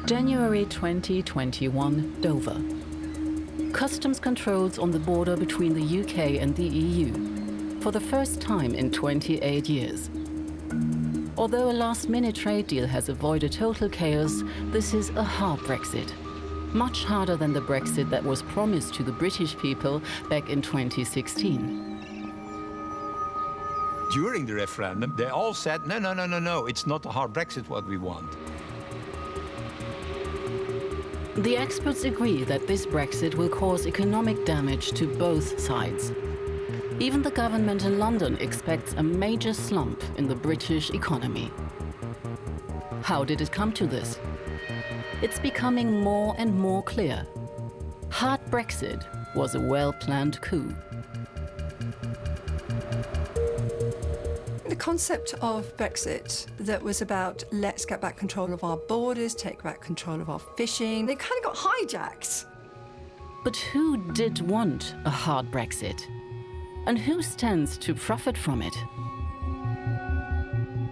January 2021, Dover. Customs controls on the border between the UK and the EU, for the first time in 28 years. Although a last-minute trade deal has avoided total chaos, this is a hard Brexit. Much harder than the Brexit that was promised to the British people back in 2016. During the referendum, they all said, no, it's not a hard Brexit what we want. The experts agree that this Brexit will cause economic damage to both sides. Even the government in London expects a major slump in the British economy. How did it come to this? It's becoming more and more clear. Hard Brexit was a well-planned coup. The concept of Brexit that was about let's get back control of our borders, take back control of our fishing, they kind of got hijacked. But who did want a hard Brexit? And who stands to profit from it?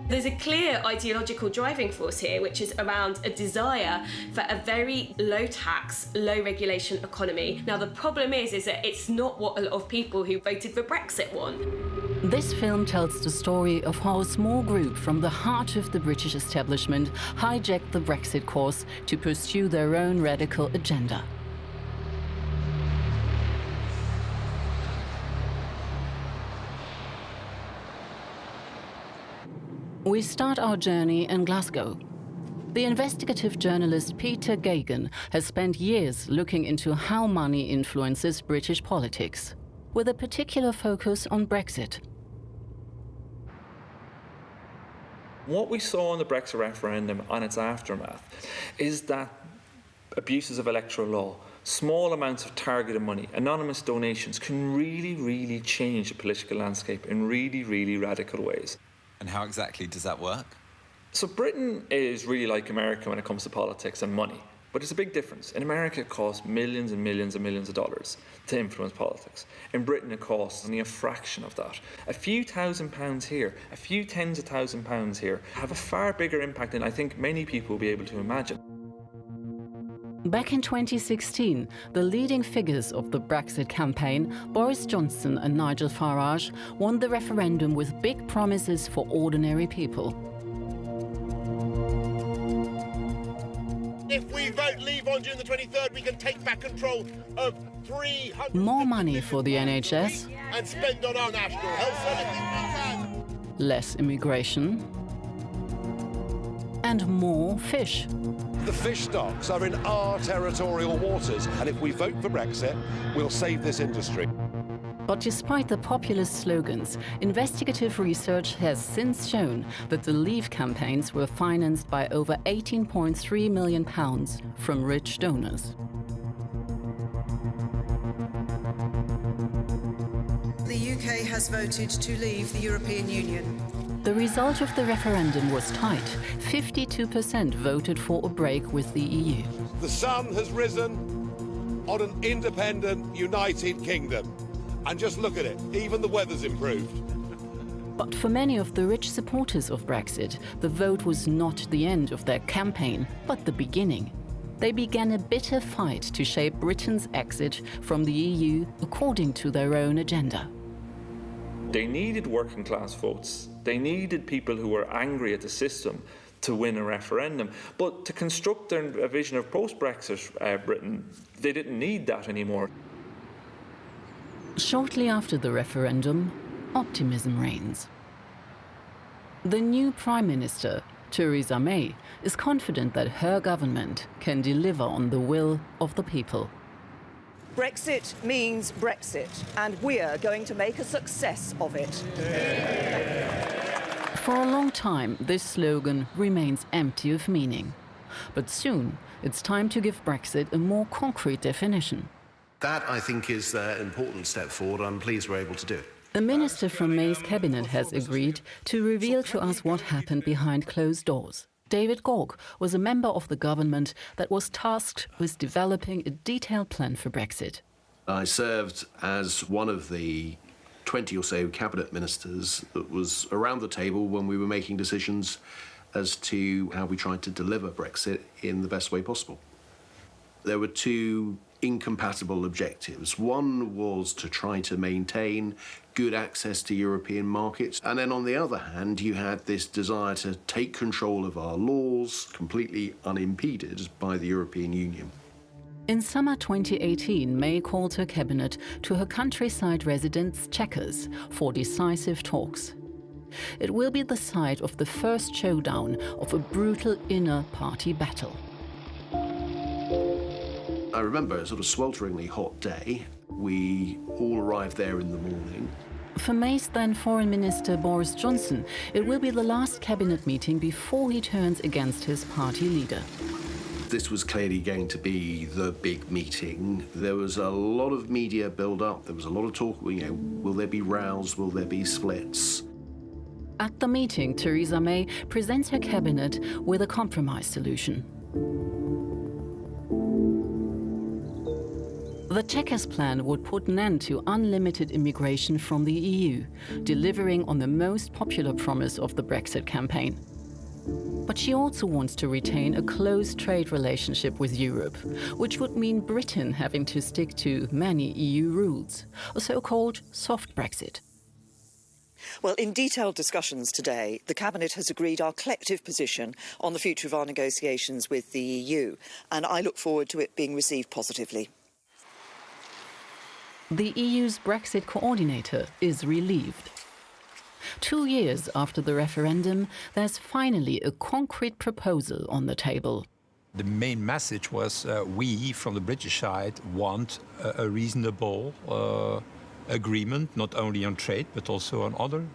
There's a clear ideological driving force here, which is around a desire for a very low tax, low regulation economy. Now, the problem is that it's not what a lot of people who voted for Brexit want. This film tells the story of how a small group from the heart of the British establishment hijacked the Brexit course to pursue their own radical agenda. We start our journey in Glasgow. The investigative journalist Peter Gagan has spent years looking into how money influences British politics, with a particular focus on Brexit. What we saw in the Brexit referendum and its aftermath is that abuses of electoral law, small amounts of targeted money, anonymous donations can really change the political landscape in really radical ways. And how exactly does that work? So Britain is really like America when it comes to politics and money. But there's a big difference. In America, it costs millions and millions and millions of dollars to influence politics. In Britain, it costs only a fraction of that. A few £1,000s here, a few tens of £1,000s here, have a far bigger impact than I think many people will be able to imagine. Back in 2016, the leading figures of the Brexit campaign, Boris Johnson and Nigel Farage, won the referendum with big promises for ordinary people. If we vote leave on June the 23rd, we can take back control of 300 more money for the NHS and spend on our national health service. Less immigration and more fish. The fish stocks are in our territorial waters, and if we vote for Brexit, we'll save this industry. But despite the populist slogans, investigative research has since shown that the Leave campaigns were financed by over £18.3 million from rich donors. The UK has voted to leave the European Union. The result of the referendum was tight. 52% voted for a break with the EU. The sun has risen on an independent, united kingdom. And just look at it, even the weather's improved. But for many of the rich supporters of Brexit, the vote was not the end of their campaign, but the beginning. They began a bitter fight to shape Britain's exit from the EU according to their own agenda. They needed working class votes. They needed people who were angry at the system to win a referendum. But to construct a vision of post-Brexit Britain, they didn't need that anymore. Shortly after the referendum, optimism reigns. The new Prime Minister, Theresa May, is confident that her government can deliver on the will of the people. Brexit means Brexit, and we're going to make a success of it. For a long time, this slogan remains empty of meaning. But soon, it's time to give Brexit a more concrete definition. That, I think, is an important step forward. I'm pleased we're able to do it. A minister from May's cabinet has agreed to reveal to us what happened behind closed doors. David Gork was a member of the government that was tasked with developing a detailed plan for Brexit. I served as one of the 20 or so cabinet ministers that was around the table when we were making decisions as to how we tried to deliver Brexit in the best way possible. There were two incompatible objectives. One was to try to maintain good access to European markets, and then on the other hand, you had this desire to take control of our laws completely unimpeded by the European Union. In summer 2018, May called her cabinet to her countryside residence Chequers for decisive talks. It will be the site of the first showdown of a brutal inner-party battle. I remember a sort of swelteringly hot day. We all arrived there in the morning. For May's then Foreign Minister Boris Johnson, it will be the last cabinet meeting before he turns against his party leader. This was clearly going to be the big meeting. There was a lot of media build-up. There was a lot of talk, will there be rows? Will there be splits? At the meeting, Theresa May presents her cabinet with a compromise solution. The Chequers plan would put an end to unlimited immigration from the EU, delivering on the most popular promise of the Brexit campaign. But she also wants to retain a close trade relationship with Europe, which would mean Britain having to stick to many EU rules, a so-called soft Brexit. Well, in detailed discussions today, the Cabinet has agreed our collective position on the future of our negotiations with the EU, and I look forward to it being received positively. The EU's Brexit coordinator is relieved. 2 years after the referendum, there's finally a concrete proposal on the table. The main message was we, from the British side, want a reasonable agreement, not only on trade, but also on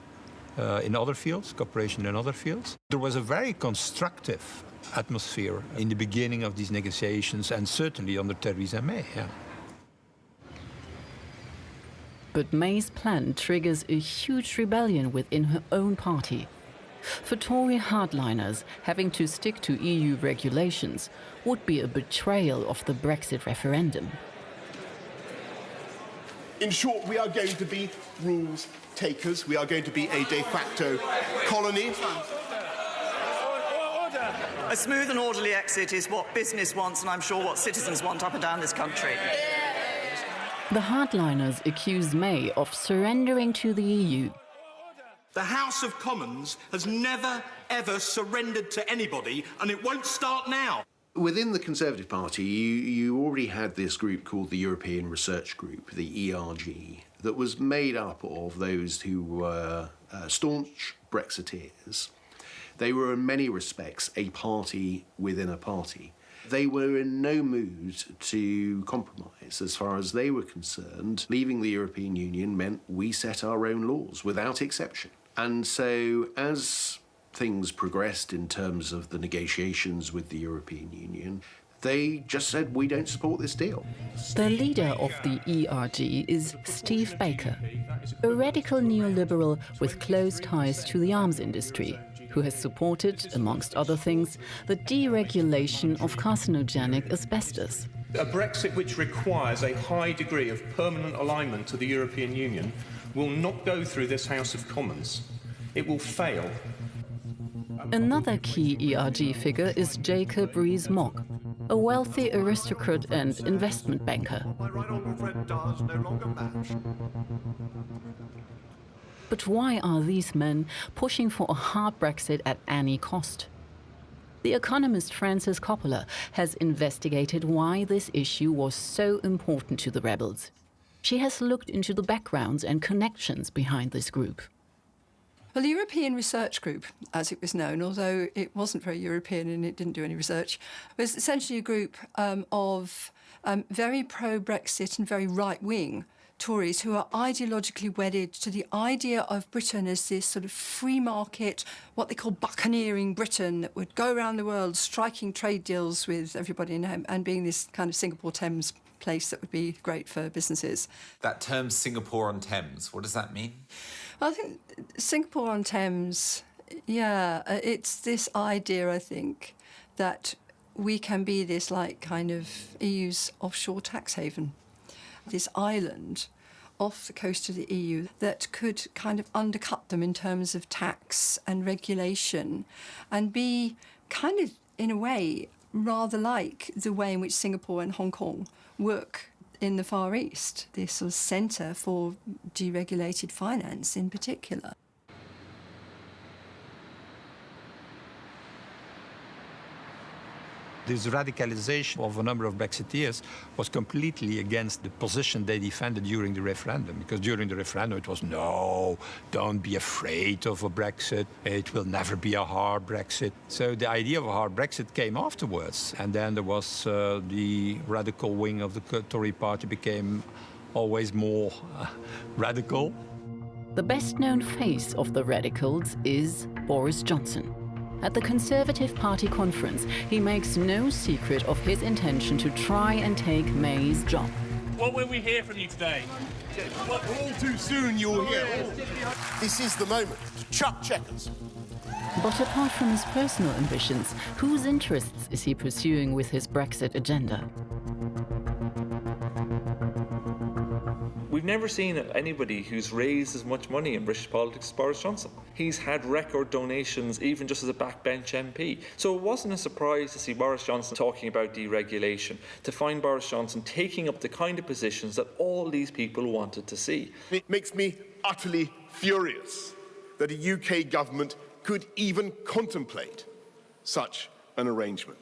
in other fields, cooperation in other fields. There was a very constructive atmosphere in the beginning of these negotiations, and certainly under Theresa May. Yeah. But May's plan triggers a huge rebellion within her own party. For Tory hardliners, having to stick to EU regulations would be a betrayal of the Brexit referendum. In short, we are going to be rules takers. We are going to be a de facto colony. A smooth and orderly exit is what business wants, and I'm sure what citizens want up and down this country. The hardliners accuse May of surrendering to the EU. The House of Commons has never, ever surrendered to anybody, and it won't start now. Within the Conservative Party, you already had this group called the European Research Group, the ERG, that was made up of those who were staunch Brexiteers. They were in many respects a party within a party. They were in no mood to compromise. As far as they were concerned, leaving the European Union meant we set our own laws without exception. And so as things progressed in terms of the negotiations with the European Union, they just said, we don't support this deal. The leader of the ERG is Steve Baker, a radical neoliberal with close ties to the arms industry, who has supported, amongst other things, the deregulation of carcinogenic asbestos. A Brexit which requires a high degree of permanent alignment to the European Union will not go through this House of Commons. It will fail. Another key ERG figure is Jacob Rees-Mogg, a wealthy aristocrat and investment banker. But why are these men pushing for a hard Brexit at any cost? The economist Frances Coppola has investigated why this issue was so important to the rebels. She has looked into the backgrounds and connections behind this group. Well, the European Research Group, as it was known, although it wasn't very European and it didn't do any research, was essentially a group of very pro-Brexit and very right-wing Tories who are ideologically wedded to the idea of Britain as this sort of free market, what they call buccaneering Britain, that would go around the world striking trade deals with everybody and being this kind of Singapore-Thames place that would be great for businesses. That term Singapore-on-Thames, what does that mean? I think Singapore-on-Thames, yeah, it's this idea, I think, that we can be this like kind of EU's offshore tax haven, this island off the coast of the EU that could kind of undercut them in terms of tax and regulation and be kind of, in a way, rather like the way in which Singapore and Hong Kong work in the Far East, this sort of centre for deregulated finance in particular. This radicalization of a number of Brexiteers was completely against the position they defended during the referendum. Because during the referendum it was, no, don't be afraid of a Brexit. It will never be a hard Brexit. So the idea of a hard Brexit came afterwards. And then there was the radical wing of the Tory party became always more radical. The best-known face of the radicals is Boris Johnson. At the Conservative Party conference, he makes no secret of his intention to try and take May's job. What will we hear from you today? All too soon you'll hear. This is the moment to chuck checkers. But apart from his personal ambitions, whose interests is he pursuing with his Brexit agenda? We've never seen anybody who's raised as much money in British politics as Boris Johnson. He's had record donations even just as a backbench MP. So it wasn't a surprise to see Boris Johnson talking about deregulation, to find Boris Johnson taking up the kind of positions that all these people wanted to see. It makes me utterly furious that a UK government could even contemplate such an arrangement.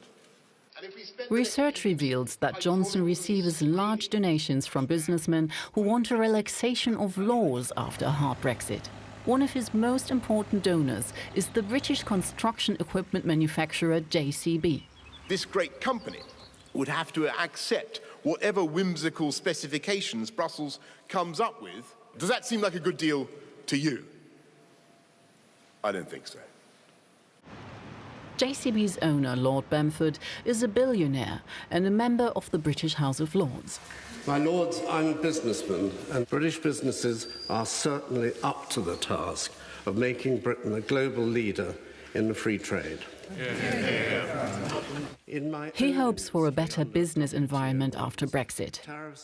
Research reveals that Johnson receives large donations from businessmen who want a relaxation of laws after a hard Brexit. One of his most important donors is the British construction equipment manufacturer JCB. This great company would have to accept whatever whimsical specifications Brussels comes up with. Does that seem like a good deal to you? I don't think so. JCB's owner, Lord Bamford, is a billionaire and a member of the British House of Lords. My lords, I'm a businessman, and British businesses are certainly up to the task of making Britain a global leader in the free trade. He hopes for a better business environment after Brexit.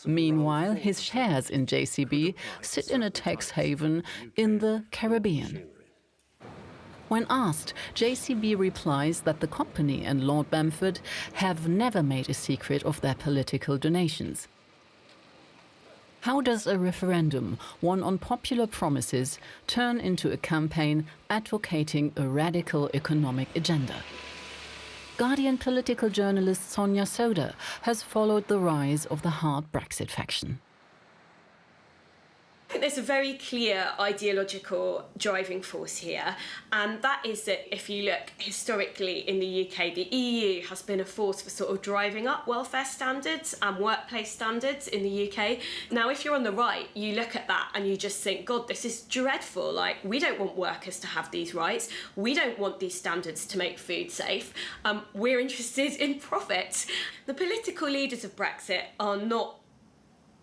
Meanwhile, his shares in JCB sit in a tax haven in the Caribbean. When asked, JCB replies that the company and Lord Bamford have never made a secret of their political donations. How does a referendum, won on popular promises, turn into a campaign advocating a radical economic agenda? Guardian political journalist Sonia Soda has followed the rise of the hard Brexit faction. I think there's a very clear ideological driving force here, and that is that if you look historically in the UK, the EU has been a force for sort of driving up welfare standards and workplace standards in the UK. Now, if you're on the right, you look at that and you just think, God, this is dreadful. Like, we don't want workers to have these rights. We don't want these standards to make food safe. We're interested in profit. The political leaders of Brexit are not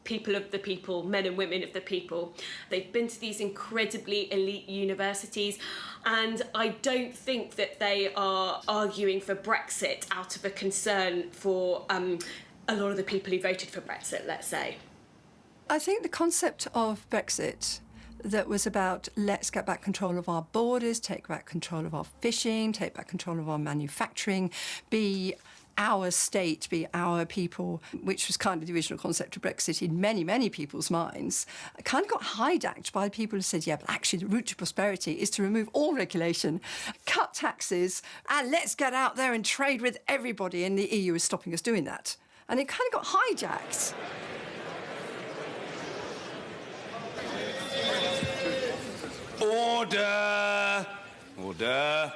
people of the people, men and women of the people. They've been to these incredibly elite universities, and I don't think that they are arguing for Brexit out of a concern for a lot of the people who voted for Brexit, let's say. I think the concept of Brexit that was about let's get back control of our borders, take back control of our fishing, take back control of our manufacturing, be our state, be our people, which was kind of the original concept of Brexit in many, many people's minds, kind of got hijacked by people who said, yeah, but actually the route to prosperity is to remove all regulation, cut taxes, and let's get out there and trade with everybody, and the EU is stopping us doing that. And it kind of got hijacked. Order! Order!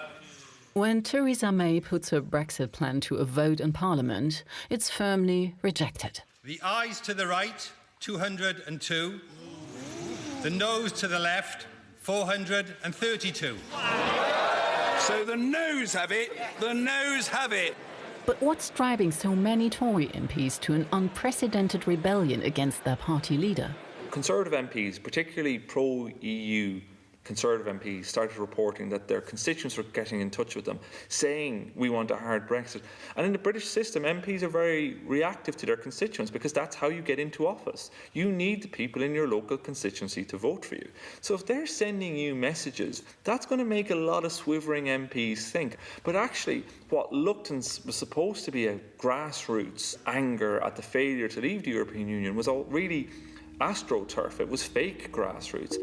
When Theresa May puts her Brexit plan to a vote in Parliament, it's firmly rejected. The ayes to the right, 202. The noes to the left, 432. So the noes have it. The noes have it. But what's driving so many Tory MPs to an unprecedented rebellion against their party leader? Conservative MPs, particularly pro-EU Conservative MPs started reporting that their constituents were getting in touch with them, saying, we want a hard Brexit. And in the British system, MPs are very reactive to their constituents because that's how you get into office. You need the people in your local constituency to vote for you. So if they're sending you messages, that's going to make a lot of swivering MPs think. But actually, what looked and was supposed to be a grassroots anger at the failure to leave the European Union was all really astroturf. It was fake grassroots.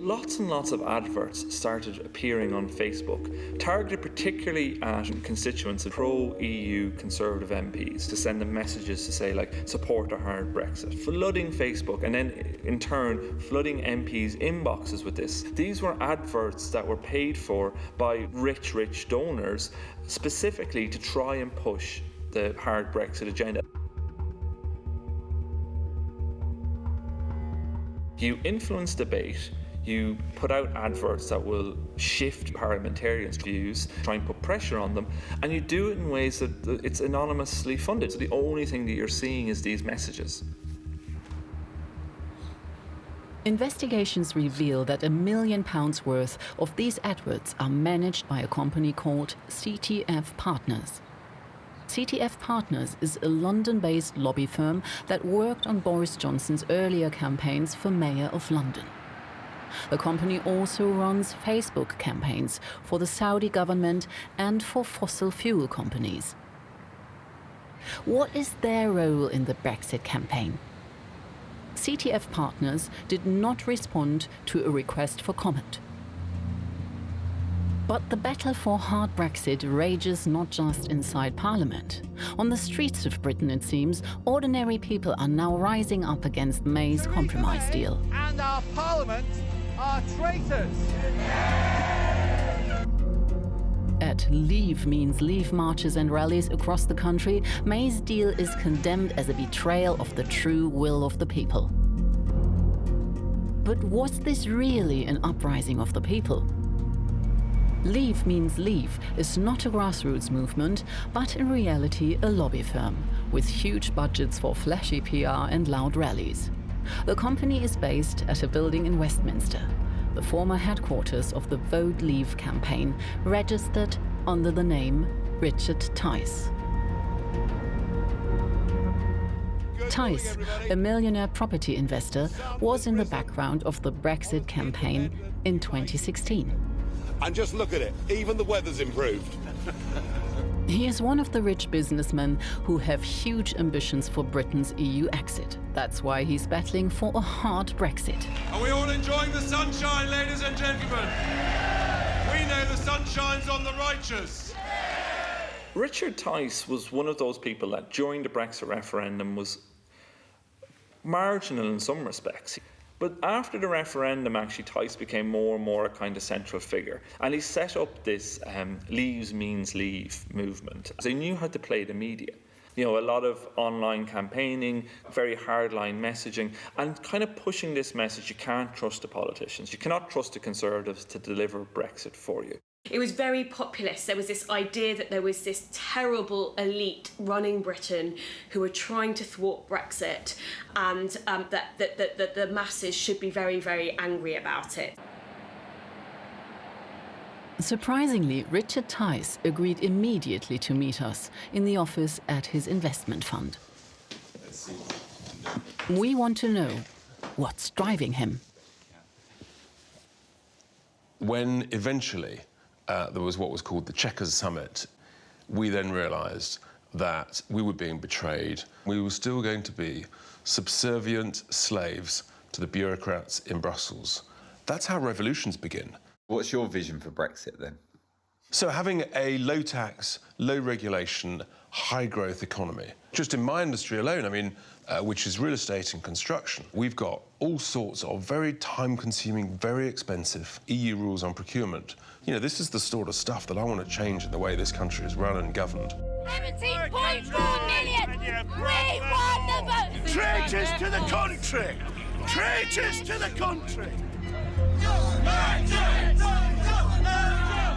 Lots and lots of adverts started appearing on Facebook, targeted particularly at constituents of pro-EU Conservative MPs to send them messages to say, like, support a hard Brexit, flooding Facebook and then in turn flooding MPs' inboxes with this. These were adverts that were paid for by rich donors specifically to try and push the hard Brexit agenda. You influence debate. You put out adverts that will shift parliamentarians' views, try and put pressure on them, and you do it in ways that it's anonymously funded. So the only thing that you're seeing is these messages. Investigations reveal that £1 million worth of these adverts are managed by a company called CTF Partners. CTF Partners is a London-based lobby firm that worked on Boris Johnson's earlier campaigns for Mayor of London. The company also runs Facebook campaigns for the Saudi government and for fossil fuel companies. What is their role in the Brexit campaign? CTF Partners did not respond to a request for comment. But the battle for hard Brexit rages not just inside Parliament. On the streets of Britain, it seems, ordinary people are now rising up against May's compromise deal. And our Parliament are traitors. At Leave Means Leave marches and rallies across the country, May's deal is condemned as a betrayal of the true will of the people. But was this really an uprising of the people? Leave Means Leave is not a grassroots movement, but in reality a lobby firm, with huge budgets for flashy PR and loud rallies. The company is based at a building in Westminster, the former headquarters of the Vote Leave campaign, registered under the name Richard Tice. Tice, a millionaire property investor, was in the background of the Brexit campaign in 2016. And just look at it, even the weather's improved. He is one of the rich businessmen who have huge ambitions for Britain's EU exit. That's why he's battling for a hard Brexit. Are we all enjoying the sunshine, ladies and gentlemen? We know the sun shines on the righteous. Richard Tice was one of those people that during the Brexit referendum was marginal in some respects. But after the referendum, actually, Tice became more and more a kind of central figure. And he set up this Leaves Means Leave movement. So he knew how to play the media. You know, a lot of online campaigning, very hardline messaging, and kind of pushing this message, you can't trust the politicians. You cannot trust the Conservatives to deliver Brexit for you. It was very populist. There was this idea that there was this terrible elite running Britain who were trying to thwart Brexit, and that the masses should be very, very angry about it. Surprisingly, Richard Tice agreed immediately to meet us in the office at his investment fund. We want to know what's driving him. When eventually there was what was called the Chequers Summit, we then realised that we were being betrayed. We were still going to be subservient slaves to the bureaucrats in Brussels. That's how revolutions begin. What's your vision for Brexit then? So having a low tax, low regulation, high growth economy. Just in my industry alone, I mean, which is real estate and construction, we've got all sorts of very time-consuming, very expensive EU rules on procurement. You know, this is the sort of stuff that I want to change in the way this country is run and governed. 17.4 million! We won the vote! Traitors to the country! Traitors to the country!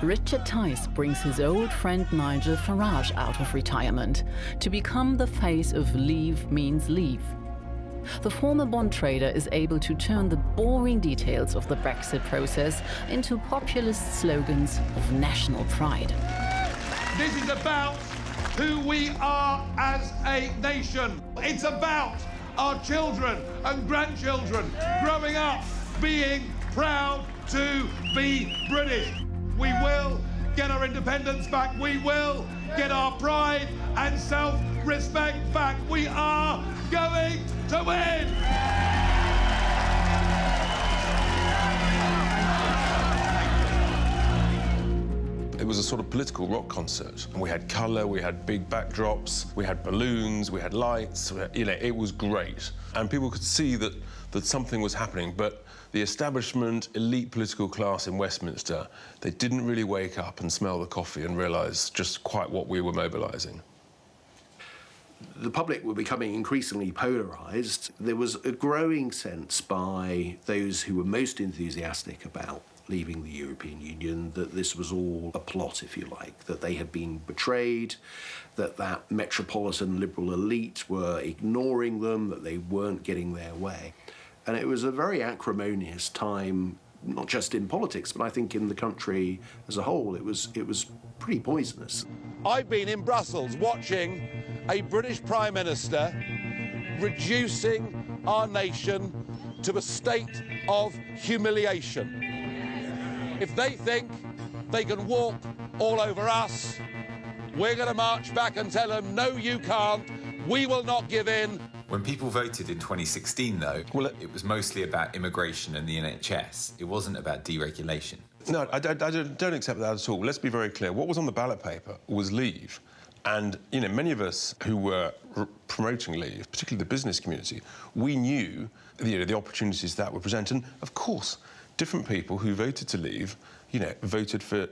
Richard Tice brings his old friend Nigel Farage out of retirement to become the face of Leave Means Leave. the former bond trader is able to turn the boring details of the Brexit process into populist slogans of national pride. This is about who we are as a nation. It's about our children and grandchildren growing up being proud to be British. We will get our independence back. We will get our pride and self-respect back. We are going to win! It was a sort of political rock concert. We had colour, we had big backdrops, we had balloons, we had lights, it was great. And people could see that something was happening, but the establishment, elite political class in Westminster, they didn't really wake up and smell the coffee and realise just quite what we were mobilising. The public were becoming increasingly polarised. There was a growing sense by those who were most enthusiastic about leaving the European Union that this was all a plot, if you like, that they had been betrayed, that metropolitan liberal elite were ignoring them, that they weren't getting their way. And it was a very acrimonious time, not just in politics, but I think in the country as a whole. It was pretty poisonous. I've been in Brussels watching a British Prime Minister reducing our nation to a state of humiliation. If they think they can walk all over us, we're going to march back and tell them, no, you can't. We will not give in. When people voted in 2016, though, it was mostly about immigration and the NHS. It wasn't about deregulation. No, I don't accept that at all. Let's be very clear. What was on the ballot paper was leave. And, many of us who were promoting leave, particularly the business community, we knew, the opportunities that would present. And, of course, different people who voted to leave, voted for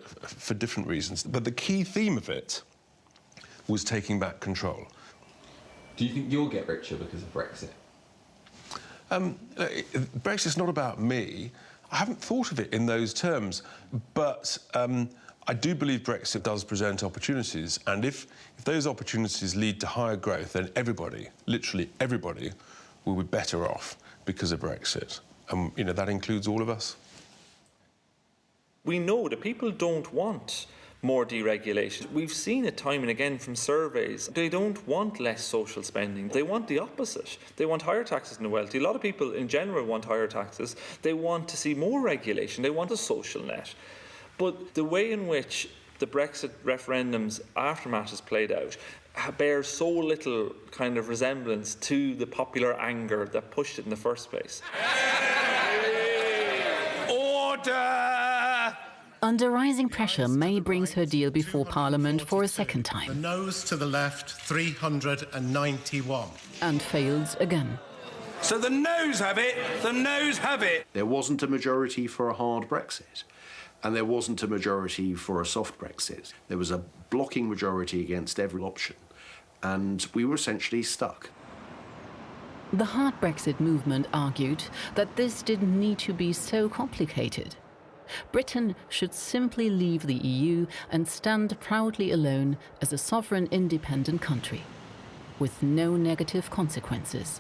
different reasons. But the key theme of it was taking back control. Do you think you'll get richer because of Brexit? Brexit's not about me. I haven't thought of it in those terms, but I do believe Brexit does present opportunities, and if those opportunities lead to higher growth, then everybody, literally everybody, will be better off because of Brexit. And, that includes all of us. We know that people don't want more deregulation. We've seen it time and again from surveys. They don't want less social spending. They want the opposite. They want higher taxes on the wealthy. A lot of people in general want higher taxes. They want to see more regulation. They want a social net. But the way in which the Brexit referendum's aftermath has played out bears so little kind of resemblance to the popular anger that pushed it in the first place. Order! Under rising pressure, May brings her deal before Parliament for a second time. The noes to the left, 391. And fails again. So the noes have it, the noes have it. There wasn't a majority for a hard Brexit, and there wasn't a majority for a soft Brexit. There was a blocking majority against every option, and we were essentially stuck. The hard Brexit movement argued that this didn't need to be so complicated. Britain should simply leave the EU and stand proudly alone as a sovereign independent country, with no negative consequences.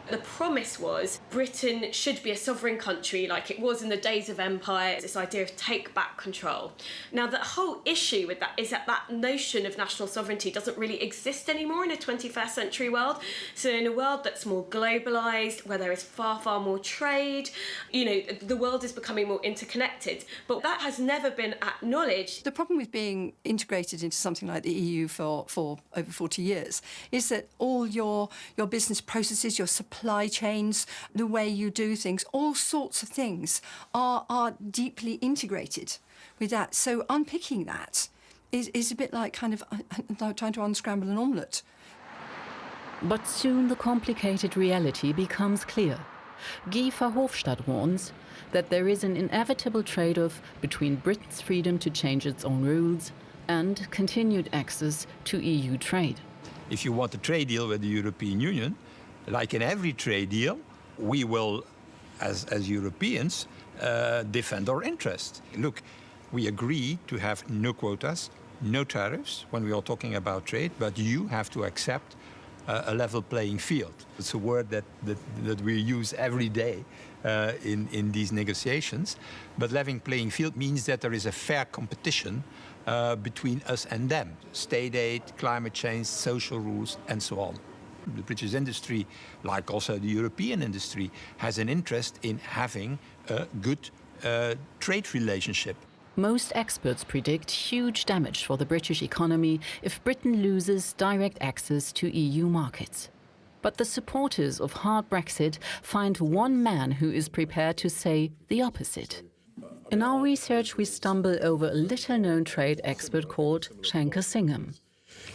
The promise was Britain should be a sovereign country like it was in the days of empire, this idea of take back control. Now, the whole issue with that is that notion of national sovereignty doesn't really exist anymore in a 21st century world. So in a world that's more globalised, where there is far, far more trade, the world is becoming more interconnected. But that has never been acknowledged. The problem with being integrated into something like the EU for over 40 years is that all your business processes, your supply chains, the way you do things, all sorts of things are deeply integrated with that. So unpicking that is a bit like kind of trying to unscramble an omelette. But soon the complicated reality becomes clear. Guy Verhofstadt warns that there is an inevitable trade-off between Britain's freedom to change its own rules and continued access to EU trade. If you want a trade deal with the European Union, like in every trade deal, we will, as Europeans, defend our interests. Look, we agree to have no quotas, no tariffs when we are talking about trade, but you have to accept a level playing field. It's a word that we use every day in these negotiations. But level playing field means that there is a fair competition between us and them. State aid, climate change, social rules, and so on. The British industry, like also the European industry, has an interest in having a good trade relationship. Most experts predict huge damage for the British economy if Britain loses direct access to EU markets. But the supporters of hard Brexit find one man who is prepared to say the opposite. In our research, we stumble over a little-known trade expert called Shankar Singham.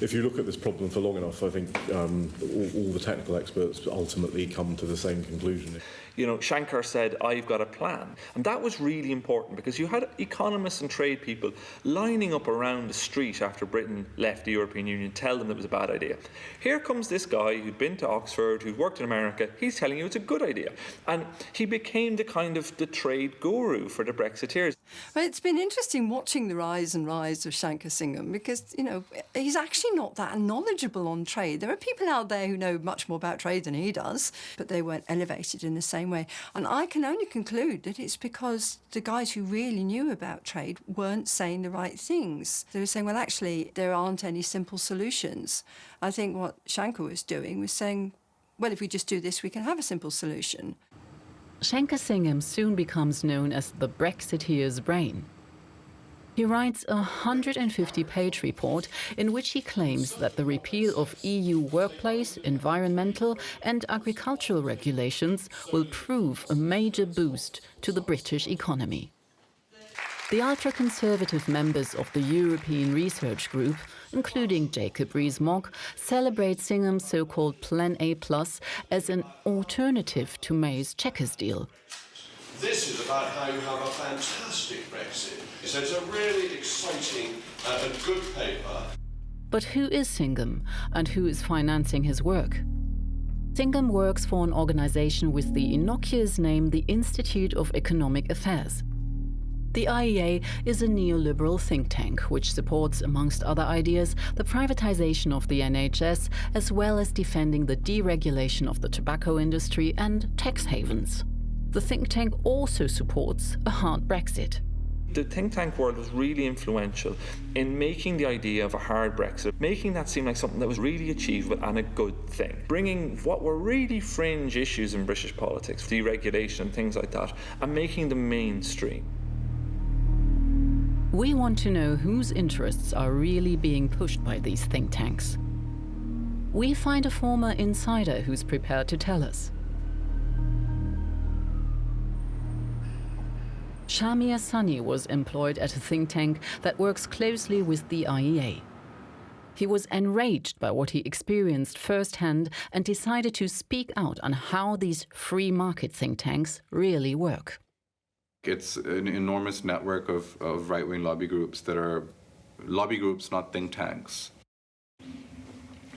If you look at this problem for long enough, I think all the technical experts ultimately come to the same conclusion. You know, Shankar said, I've got a plan. And that was really important because you had economists and trade people lining up around the street after Britain left the European Union, tell them it was a bad idea. Here comes this guy who'd been to Oxford, who'd worked in America, he's telling you it's a good idea. And he became the trade guru for the Brexiteers. Well, it's been interesting watching the rise of Shankar Singham because, you know, he's actually not that knowledgeable on trade. There are people out there who know much more about trade than he does, but they weren't elevated in the same way. And I can only conclude that it's because the guys who really knew about trade weren't saying the right things. They were saying, well, actually, there aren't any simple solutions. I think what Shankar was doing was saying, well, if we just do this, we can have a simple solution. Shankar Singham soon becomes known as the Brexiteer's brain. He writes a 150-page report in which he claims that the repeal of EU workplace, environmental and agricultural regulations will prove a major boost to the British economy. The ultra-conservative members of the European Research Group, including Jacob Rees-Mogg, celebrate Singham's so-called Plan A+ as an alternative to May's Chequers deal. This is about how you have a fantastic Brexit. So it's a really exciting and good paper. But who is Singham and who is financing his work? Singham works for an organization with the innocuous name the Institute of Economic Affairs. The IEA is a neoliberal think tank which supports, amongst other ideas, the privatization of the NHS as well as defending the deregulation of the tobacco industry and tax havens. The think tank also supports a hard Brexit. The think tank world was really influential in making the idea of a hard Brexit, making that seem like something that was really achievable and a good thing. Bringing what were really fringe issues in British politics, deregulation and things like that, and making them mainstream. We want to know whose interests are really being pushed by these think tanks. We find a former insider who's prepared to tell us. Shamir Sani was employed at a think tank that works closely with the IEA. He was enraged by what he experienced firsthand and decided to speak out on how these free market think tanks really work. It's an enormous network of right-wing lobby groups that are lobby groups, not think tanks.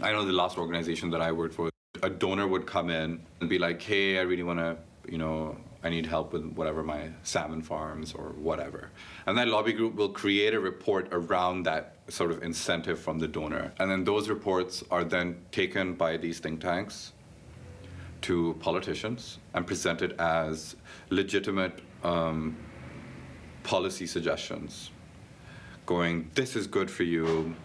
I know the last organization that I worked for, a donor would come in and be like, hey, I really want to, I need help with whatever, my salmon farms or whatever. And that lobby group will create a report around that sort of incentive from the donor. And then those reports are then taken by these think tanks to politicians and presented as legitimate policy suggestions, going, this is good for you,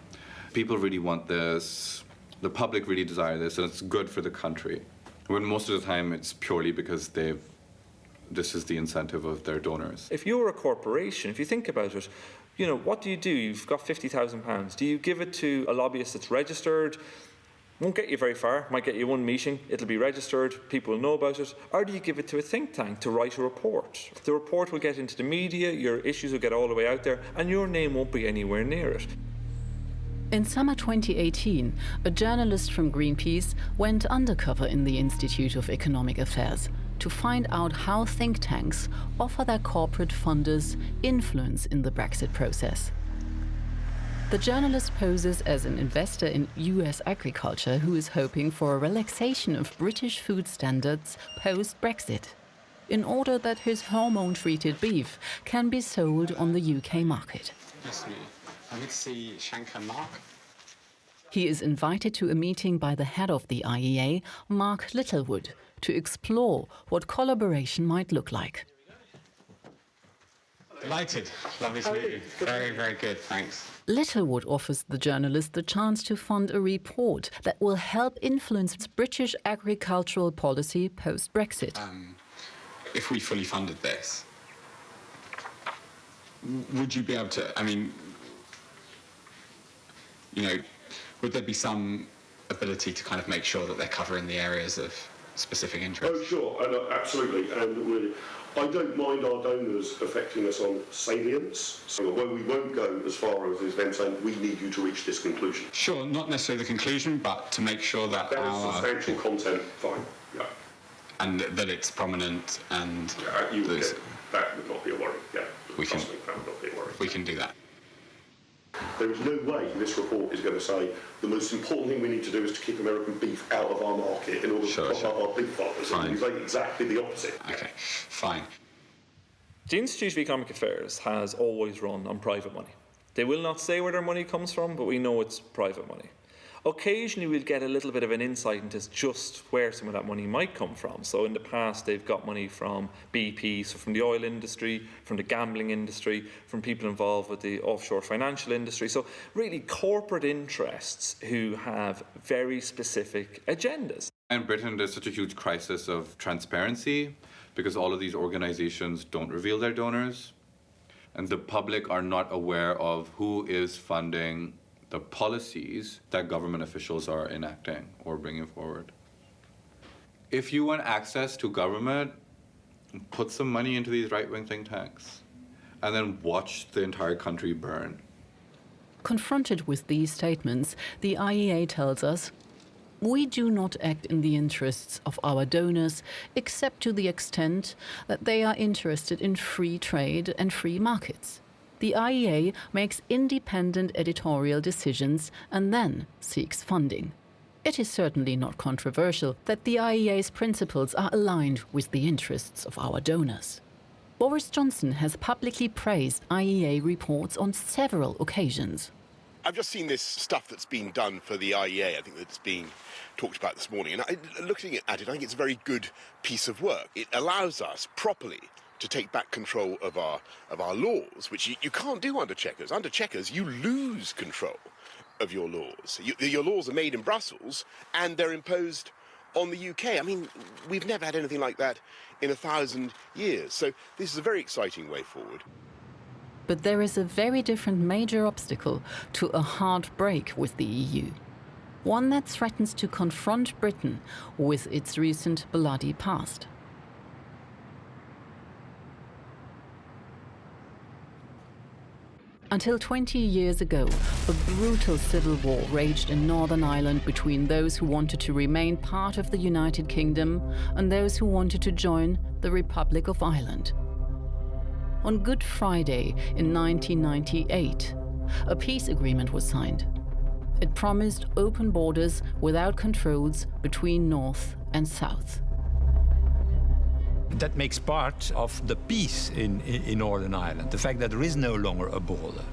people really want this, the public really desire this, and it's good for the country. When most of the time it's purely because this is the incentive of their donors. If you're a corporation, if you think about it, what do? You've got £50,000. Do you give it to a lobbyist that's registered? Won't get you very far, might get you one meeting, it'll be registered, people will know about it. Or do you give it to a think tank to write a report? The report will get into the media, your issues will get all the way out there, and your name won't be anywhere near it. In summer 2018, a journalist from Greenpeace went undercover in the Institute of Economic Affairs to find out how think tanks offer their corporate funders influence in the Brexit process. The journalist poses as an investor in US agriculture who is hoping for a relaxation of British food standards post-Brexit, in order that his hormone-treated beef can be sold on the UK market. Yes, I would say Shankar Mark. He is invited to a meeting by the head of the IEA, Mark Littlewood, to explore what collaboration might look like. Delighted. Lovely to meet you. Very, very good. Thanks. Littlewood offers the journalist the chance to fund a report that will help influence British agricultural policy post-Brexit. If we fully funded this, would you be able to, I mean, you know, would there be some ability to kind of make sure that they're covering the areas of specific interest? Oh, sure, and, absolutely. And I don't mind our donors affecting us on salience, so when we won't go as far as them saying, we need you to reach this conclusion. Sure, not necessarily the conclusion, but to make sure that substantial content, fine, yeah. And that it's prominent and... Yeah, that would not be a worry, yeah. That would not be a worry. We can do that. There is no way this report is going to say the most important thing we need to do is to keep American beef out of our market in order to prop up our beef farmers. And we say exactly the opposite. Okay, fine. The Institute of Economic Affairs has always run on private money. They will not say where their money comes from, but we know it's private money. Occasionally we'll get a little bit of an insight into just where some of that money might come from. So in the past they've got money from BP, so from the oil industry, from the gambling industry, from people involved with the offshore financial industry. So really corporate interests who have very specific agendas. In Britain there's such a huge crisis of transparency because all of these organizations don't reveal their donors and the public are not aware of who is funding the policies that government officials are enacting or bringing forward. If you want access to government, put some money into these right-wing think tanks and then watch the entire country burn. Confronted with these statements, the IEA tells us, we do not act in the interests of our donors except to the extent that they are interested in free trade and free markets. The IEA makes independent editorial decisions and then seeks funding. It is certainly not controversial that the IEA's principles are aligned with the interests of our donors. Boris Johnson has publicly praised IEA reports on several occasions. I've just seen this stuff that's been done for the IEA, I think that's being talked about this morning, and looking at it, I think it's a very good piece of work. It allows us properly to take back control of our laws, which you can't do under checkers. Under checkers, you lose control of your laws. Your laws are made in Brussels, and they're imposed on the UK. I mean, we've never had anything like that in 1,000 years. So this is a very exciting way forward. But there is a very different major obstacle to a hard break with the EU. One that threatens to confront Britain with its recent bloody past. Until 20 years ago, a brutal civil war raged in Northern Ireland between those who wanted to remain part of the United Kingdom and those who wanted to join the Republic of Ireland. On Good Friday in 1998, a peace agreement was signed. It promised open borders without controls between North and South. That makes part of the peace in Northern Ireland, the fact that there is no longer a border.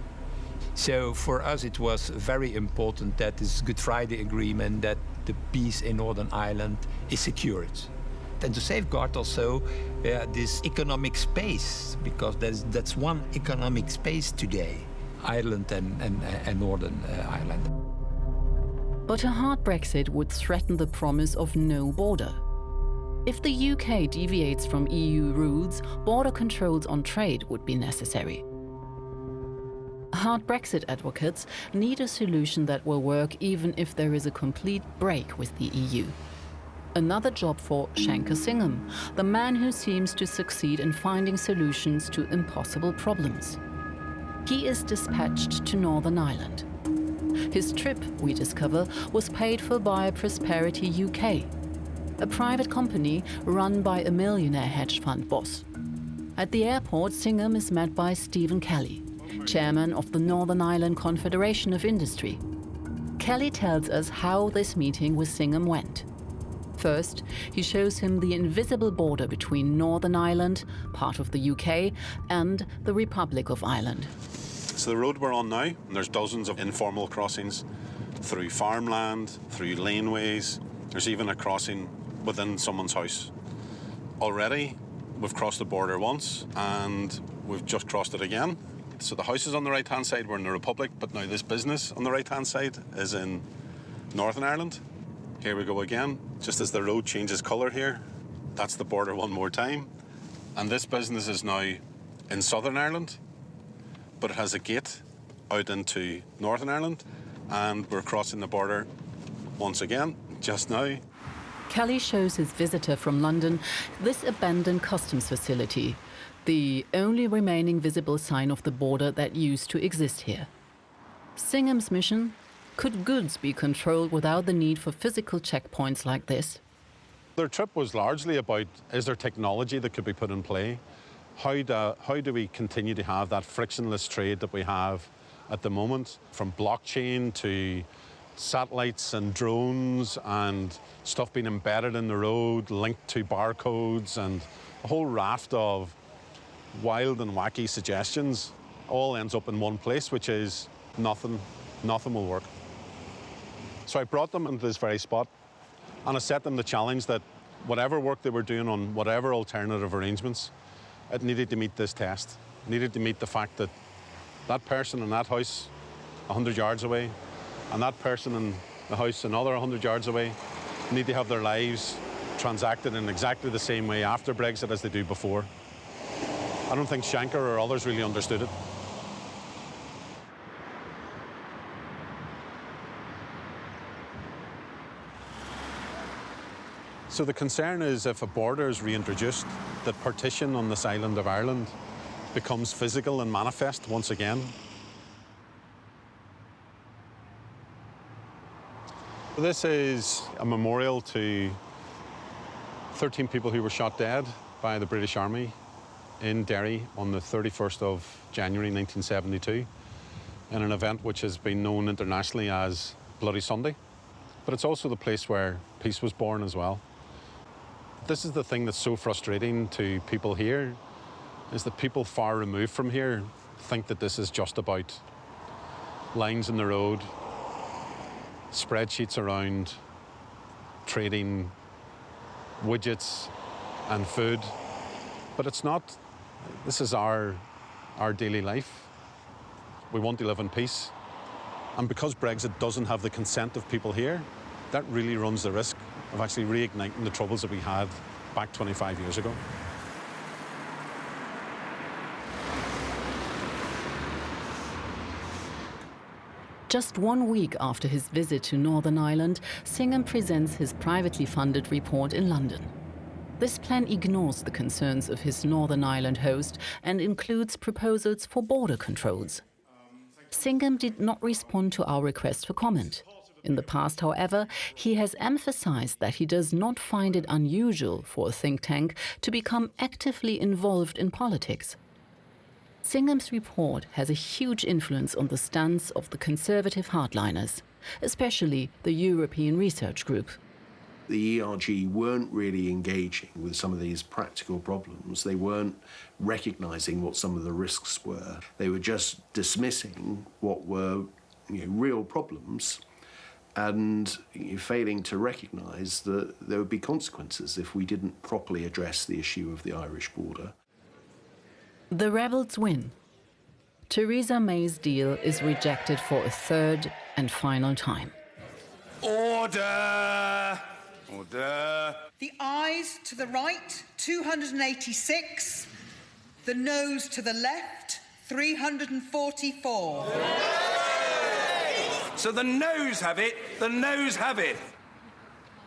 So for us it was very important that this Good Friday agreement, that the peace in Northern Ireland is secured. And to safeguard also this economic space, because that's one economic space today, Ireland and Northern Ireland. But a hard Brexit would threaten the promise of no border. If the UK deviates from EU rules, border controls on trade would be necessary. Hard Brexit advocates need a solution that will work even if there is a complete break with the EU. Another job for Shankar Singham, the man who seems to succeed in finding solutions to impossible problems. He is dispatched to Northern Ireland. His trip, we discover, was paid for by Prosperity UK, a private company run by a millionaire hedge fund boss. At the airport, Singham is met by Stephen Kelly, chairman of the Northern Ireland Confederation of Industry. Kelly tells us how this meeting with Singham went. First, he shows him the invisible border between Northern Ireland, part of the UK, and the Republic of Ireland. So the road we're on now, and there's dozens of informal crossings through farmland, through laneways. There's even a crossing within someone's house. Already, we've crossed the border once, and we've just crossed it again. So the house is on the right-hand side, we're in the Republic, but now this business on the right-hand side is in Northern Ireland. Here we go again. Just as the road changes colour here, that's the border one more time. And this business is now in Southern Ireland, but it has a gate out into Northern Ireland, and we're crossing the border once again, just now. Kelly shows his visitor from London this abandoned customs facility, the only remaining visible sign of the border that used to exist here. Singham's mission: could goods be controlled without the need for physical checkpoints like this? Their trip was largely about, is there technology that could be put in play? How do we continue to have that frictionless trade that we have at the moment, from blockchain to satellites and drones and stuff being embedded in the road, linked to barcodes, and a whole raft of wild and wacky suggestions all ends up in one place, which is nothing will work. So I brought them into this very spot, and I set them the challenge that whatever work they were doing on whatever alternative arrangements, it needed to meet this test. It needed to meet the fact that that person in that house 100 yards away and that person in the house another 100 yards away need to have their lives transacted in exactly the same way after Brexit as they do before. I don't think Shanker or others really understood it. So the concern is, if a border is reintroduced, that partition on this island of Ireland becomes physical and manifest once again. This is a memorial to 13 people who were shot dead by the British Army in Derry on the 31st of January 1972 in an event which has been known internationally as Bloody Sunday. But it's also the place where peace was born as well. This is the thing that's so frustrating to people here, is that people far removed from here think that this is just about lines in the road, spreadsheets around trading widgets and food. But it's not. This is our daily life. We want to live in peace. And because Brexit doesn't have the consent of people here, that really runs the risk of actually reigniting the troubles that we had back 25 years ago. Just 1 week after his visit to Northern Ireland, Singham presents his privately funded report in London. This plan ignores the concerns of his Northern Ireland host and includes proposals for border controls. Singham did not respond to our request for comment. In the past, however, he has emphasized that he does not find it unusual for a think tank to become actively involved in politics. Singham's report has a huge influence on the stance of the conservative hardliners, especially the European Research Group. The ERG weren't really engaging with some of these practical problems. They weren't recognising what some of the risks were. They were just dismissing what were real problems and failing to recognise that there would be consequences if we didn't properly address the issue of the Irish border. The rebels win. Theresa May's deal is rejected for a third and final time. Order! Order! The ayes to the right, 286. The noes to the left, 344. So the noes have it, the noes have it.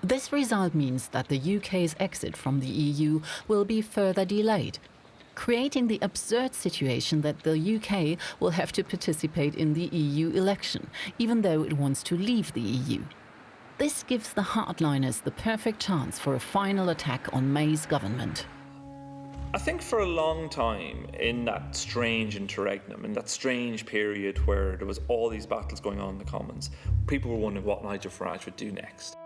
This result means that the UK's exit from the EU will be further delayed, creating the absurd situation that the UK will have to participate in the EU election, even though it wants to leave the EU. This gives the hardliners the perfect chance for a final attack on May's government. I think for a long time, in that strange interregnum, in that strange period where there was all these battles going on in the Commons, people were wondering what Nigel Farage would do next.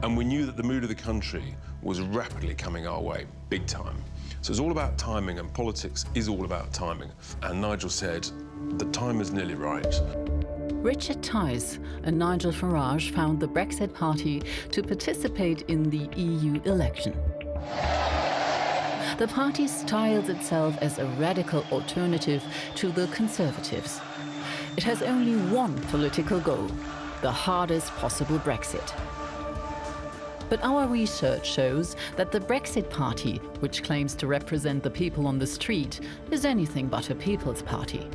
And And we knew that the mood of the country was rapidly coming our way, big time. So it's all about timing, and politics is all about timing. And Nigel said, the time is nearly right. Richard Tice and Nigel Farage found the Brexit Party to participate in the EU election. The party styles itself as a radical alternative to the Conservatives. It has only one political goal: the hardest possible Brexit. But our research shows that the Brexit Party, which claims to represent the people on the street, is anything but a people's party.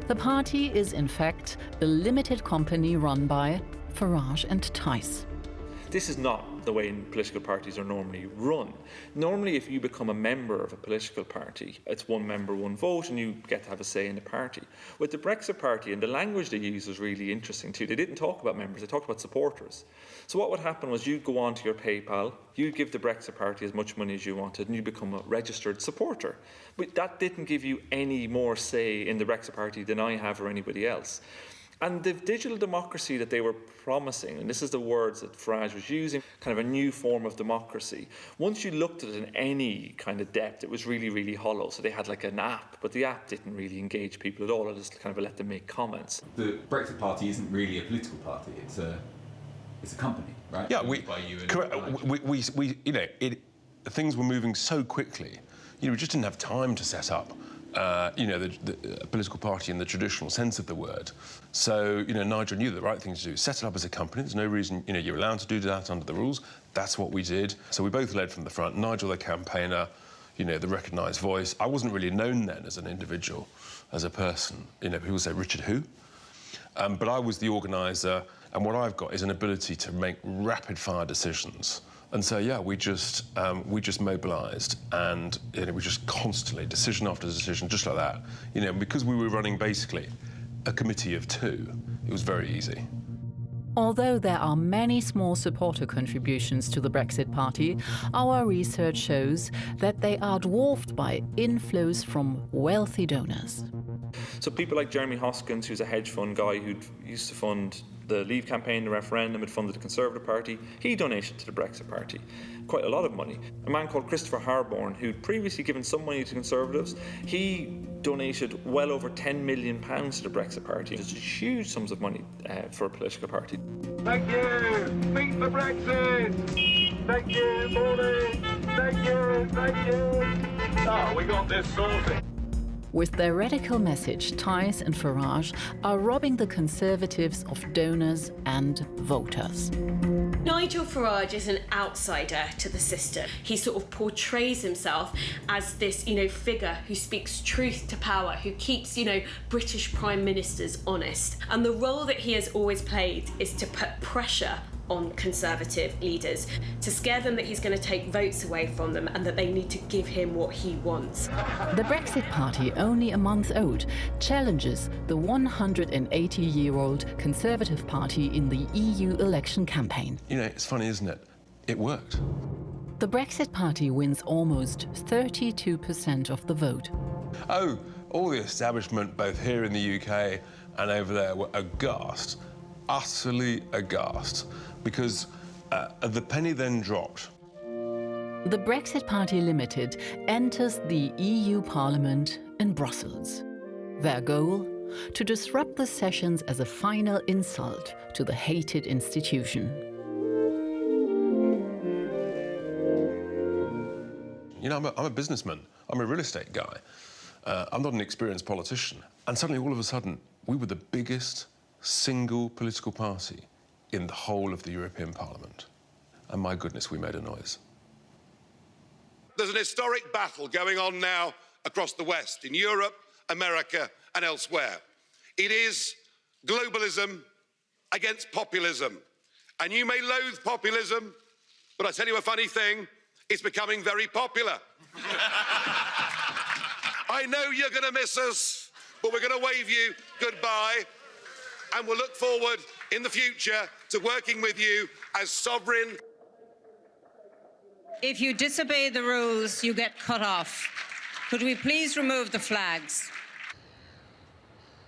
The party is, in fact, a limited company run by Farage and Tice. This is not the way political parties are normally run. Normally, if you become a member of a political party, it's one member, one vote, and you get to have a say in the party. With the Brexit Party, and the language they use was really interesting too, they didn't talk about members, they talked about supporters. So what would happen was you'd go onto your PayPal, you'd give the Brexit Party as much money as you wanted, and you'd become a registered supporter. But that didn't give you any more say in the Brexit Party than I have or anybody else. And the digital democracy that they were promising, and this is the words that Farage was using, kind of a new form of democracy. Once you looked at it in any kind of depth, it was really, really hollow. So they had like an app, but the app didn't really engage people at all. It just kind of let them make comments. The Brexit Party isn't really a political party. It's a company, right? Yeah, things were moving so quickly. We just didn't have time to set up the political party in the traditional sense of the word. So, Nigel knew the right thing to do. Set it up as a company. There's no reason, you're allowed to do that under the rules. That's what we did. So we both led from the front. Nigel, the campaigner, the recognised voice. I wasn't really known then as an individual, as a person. People say, Richard who? But I was the organiser, and what I've got is an ability to make rapid-fire decisions. And so, yeah, we just mobilised, and we just constantly, decision after decision, just like that. Because we were running basically a committee of two, it was very easy. Although there are many small supporter contributions to the Brexit Party, our research shows that they are dwarfed by inflows from wealthy donors. So people like Jeremy Hoskins, who's a hedge fund guy who used to fund the Leave campaign, the referendum, had funded the Conservative Party. He donated to the Brexit Party, quite a lot of money. A man called Christopher Harborne, who'd previously given some money to Conservatives, he donated well over £10 million to the Brexit Party. It's huge sums of money for a political party. Thank you! Beat for Brexit! Thank you, morning! Thank you! Thank you! Oh, we got this sorted. With their radical message, Tice and Farage are robbing the Conservatives of donors and voters. Nigel Farage is an outsider to the system. He sort of portrays himself as this, figure who speaks truth to power, who keeps, British prime ministers honest. And the role that he has always played is to put pressure on Conservative leaders, to scare them that he's going to take votes away from them and that they need to give him what he wants. The Brexit Party, only a month old, challenges the 180-year-old Conservative Party in the EU election campaign. It's funny, isn't it? It worked. The Brexit Party wins almost 32% of the vote. Oh, all the establishment, both here in the UK and over there, were aghast, utterly aghast, because the penny then dropped. The Brexit Party Limited enters the EU Parliament in Brussels. Their goal? To disrupt the sessions as a final insult to the hated institution. I'm a businessman. I'm a real estate guy. I'm not an experienced politician. And suddenly, all of a sudden, we were the biggest single political party in the whole of the European Parliament. And my goodness, we made a noise. There's an historic battle going on now across the West, in Europe, America, and elsewhere. It is globalism against populism. And you may loathe populism, but I tell you a funny thing, it's becoming very popular. I know you're going to miss us, but we're going to wave you goodbye. And we'll look forward in the future to working with you as sovereign. If you disobey the rules, you get cut off. Could we please remove the flags?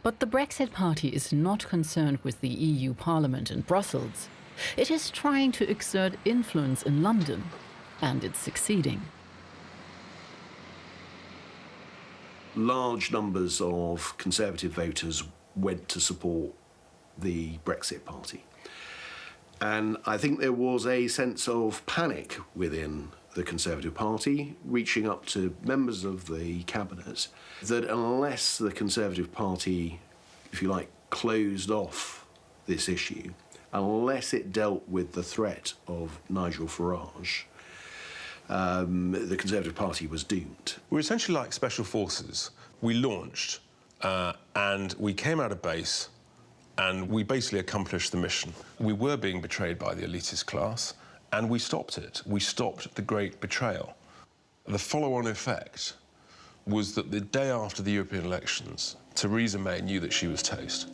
But the Brexit Party is not concerned with the EU Parliament in Brussels. It is trying to exert influence in London, and it's succeeding. Large numbers of Conservative voters went to support the Brexit Party. And I think there was a sense of panic within the Conservative Party, reaching up to members of the cabinet, that unless the Conservative Party, if you like, closed off this issue, unless it dealt with the threat of Nigel Farage, the Conservative Party was doomed. We're essentially like special forces. We launched and we came out of base and we basically accomplished the mission. We were being betrayed by the elitist class and we stopped it. We stopped the great betrayal. The follow-on effect was that the day after the European elections, Theresa May knew that she was toast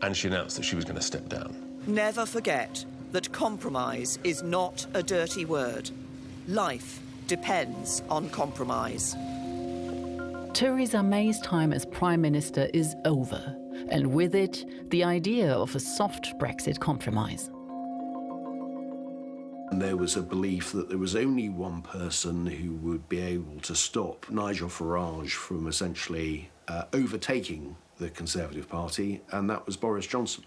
and she announced that she was going to step down. Never forget that compromise is not a dirty word. Life depends on compromise. Theresa May's time as Prime Minister is over, and with it, the idea of a soft Brexit compromise. And there was a belief that there was only one person who would be able to stop Nigel Farage from essentially overtaking the Conservative Party, and that was Boris Johnson.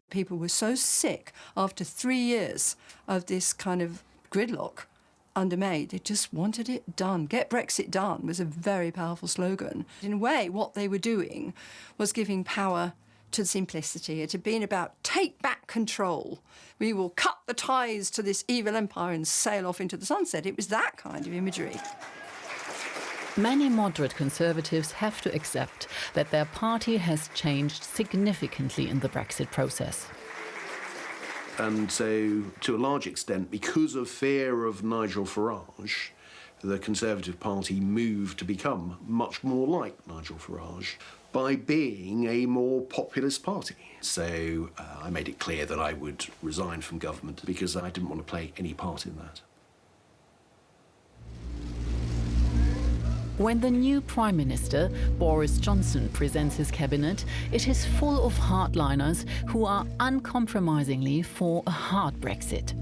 People were so sick after 3 years of this kind of gridlock under May. They just wanted it done. Get Brexit done was a very powerful slogan. In a way, what they were doing was giving power to simplicity. It had been about take back control. We will cut the ties to this evil empire and sail off into the sunset. It was that kind of imagery. Many moderate Conservatives have to accept that their party has changed significantly in the Brexit process. And so, to a large extent, because of fear of Nigel Farage, the Conservative Party moved to become much more like Nigel Farage by being a more populist party. So I made it clear that I would resign from government because I didn't want to play any part in that. When the new Prime Minister, Boris Johnson, presents his cabinet, it is full of hardliners who are uncompromisingly for a hard Brexit.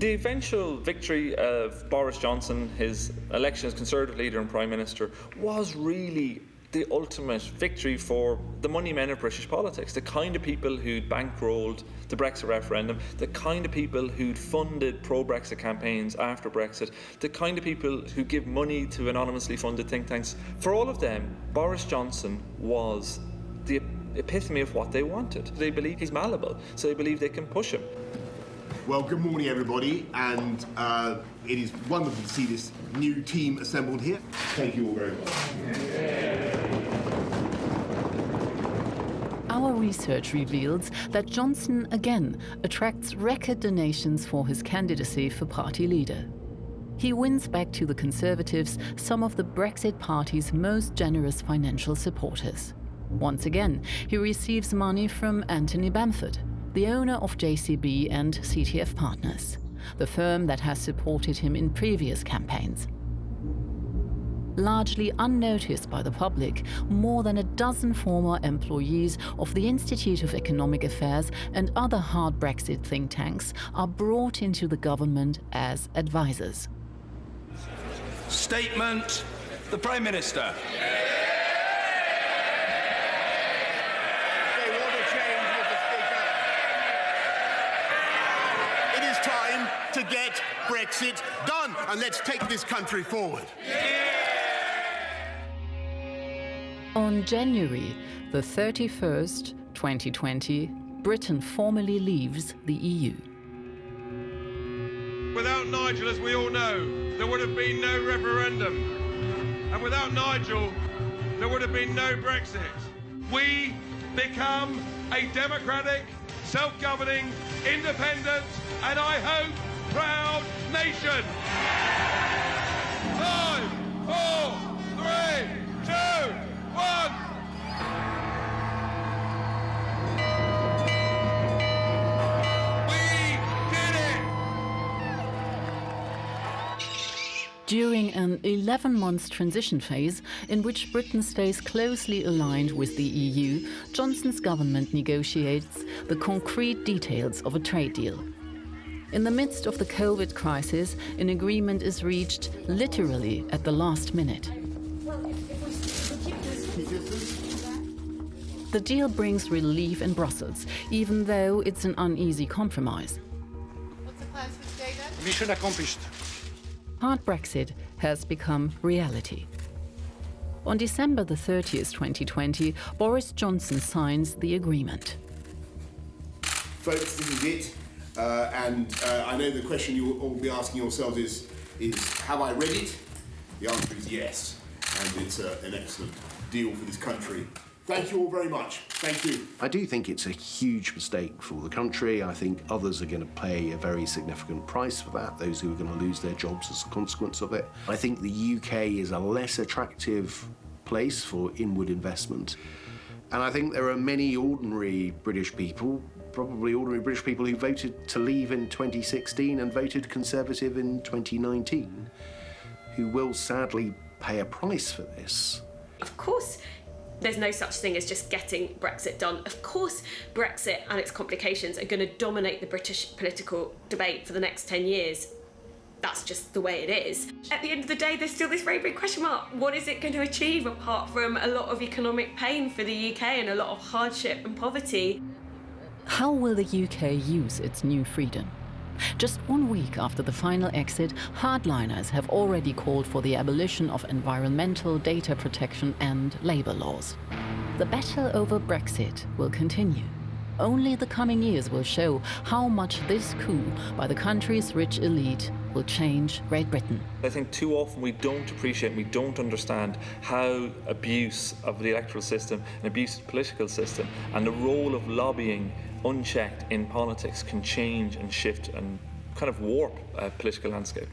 The eventual victory of Boris Johnson, his election as Conservative leader and Prime Minister, was really the ultimate victory for the money men of British politics, the kind of people who'd bankrolled the Brexit referendum, the kind of people who'd funded pro-Brexit campaigns after Brexit, the kind of people who give money to anonymously funded think tanks. For all of them, Boris Johnson was the epitome of what they wanted. They believe he's malleable, so they believe they can push him. Well, good morning, everybody, and it is wonderful to see this new team assembled here. Thank you all very much. Our research reveals that Johnson again attracts record donations for his candidacy for party leader. He wins back to the Conservatives some of the Brexit Party's most generous financial supporters. Once again, he receives money from Anthony Bamford, the owner of JCB and CTF Partners, the firm that has supported him in previous campaigns. Largely unnoticed by the public, more than a dozen former employees of the Institute of Economic Affairs and other hard Brexit think tanks are brought into the government as advisors. Statement, the Prime Minister. It is time to get Brexit done, and let's take this country forward. On January the 31st, 2020, Britain formally leaves the EU. Without Nigel, as we all know, there would have been no referendum. And without Nigel, there would have been no Brexit. We become a democratic, self-governing, independent, and I hope, proud nation. 5, 4, 3, 2, 1. during an 11-month transition phase in which Britain stays closely aligned with the EU, Johnson's government negotiates the concrete details of a trade deal. In the midst of the COVID crisis, an agreement is reached literally at the last minute. The deal brings relief in Brussels, even though it's an uneasy compromise. Mission accomplished. Hard Brexit has become reality. On December the 30th, 2020, Boris Johnson signs the agreement. Folks, this is it. I know the question you will all be asking yourselves is have I read it? The answer is yes, and it's an excellent deal for this country. Thank you all very much. Thank you. I do think it's a huge mistake for the country. I think others are going to pay a very significant price for that, those who are going to lose their jobs as a consequence of it. I think the UK is a less attractive place for inward investment. And I think there are many ordinary British people, probably ordinary British people who voted to leave in 2016 and voted Conservative in 2019, who will sadly pay a price for this. Of course, there's no such thing as just getting Brexit done. Of course, Brexit and its complications are going to dominate the British political debate for the next 10 years. That's just the way it is. At the end of the day, there's still this very big question mark. What is it going to achieve apart from a lot of economic pain for the UK and a lot of hardship and poverty? How will the UK use its new freedom? Just 1 week after the final exit, hardliners have already called for the abolition of environmental, data protection and labour laws. The battle over Brexit will continue. Only the coming years will show how much this coup by the country's rich elite will change Great Britain. I think too often we don't appreciate, we don't understand how abuse of the electoral system, and abuse of the political system, and the role of lobbying unchecked in politics can change and shift and kind of warp a political landscape.